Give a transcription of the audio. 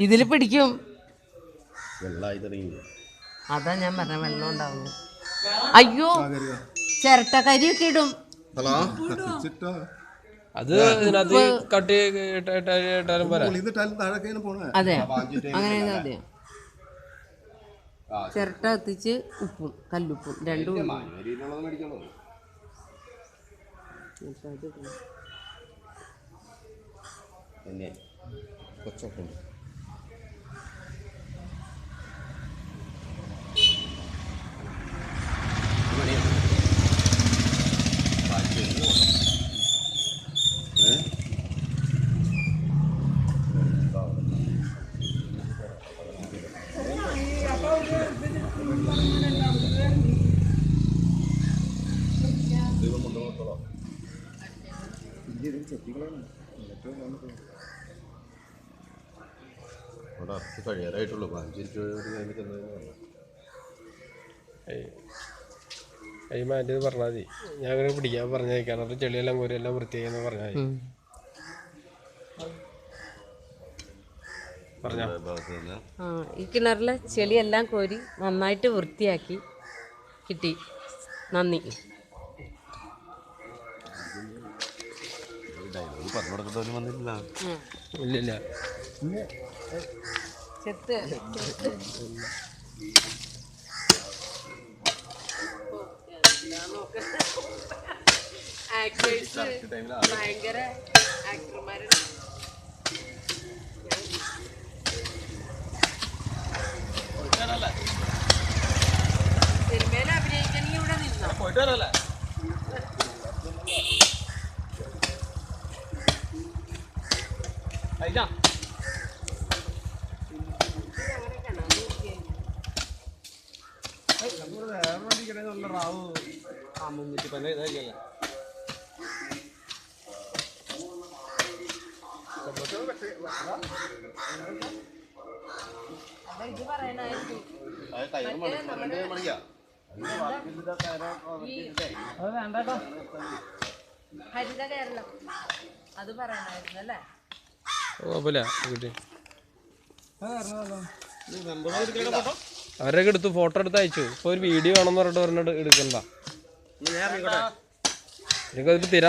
ഇതില് പിടിക്കും. അതാ ഞാൻ പറഞ്ഞ വെള്ളം ഉണ്ടാവുന്നു. അയ്യോ ചിരട്ടക്കരിയൊക്കെ ഇടും. അത് ഇതിനകത്ത് കട്ടി ഇട്ടാലും പോരാ. അതെ അങ്ങനെ അതെ. ചിരട്ട കത്തിച്ച് ഉപ്പും കല്ലുപ്പും രണ്ടും കഴിയാറായിട്ടുള്ളൂ. മാറ്റി പറഞ്ഞാൽ മതി. ഞാൻ അങ്ങനെ പിടിക്കാൻ പറഞ്ഞേക്കാണ്. ചെളിയെല്ലാം കോരി എല്ലാം വൃത്തിയായെന്ന് പറഞ്ഞാൽ മതി. ഈ കിണറിലെ ചെളിയെല്ലാം കോരി നന്നായിട്ട് വൃത്തിയാക്കി കിട്ടി. നന്ദി. ഇല്ലില്ല ചെത്ത് ഭയങ്കര ആക്ടർമാരാണ്. സിനിമയിൽ അഭിനയിക്കണമെങ്കിൽ ഇവിടെ നിന്നോ. ഇത് പറയണായിരുന്നു ഹരിത കേരളം. അത് പറയണായിരുന്നു അല്ലേ? അവരൊക്കെ എടുത്തു ഫോട്ടോ എടുത്ത് അയച്ചു. ഇപ്പൊ ഒരു വീഡിയോ ആണെന്ന് പറഞ്ഞിട്ട് എടുക്കണ്ട. എനിക്കതിൽ തരാൻ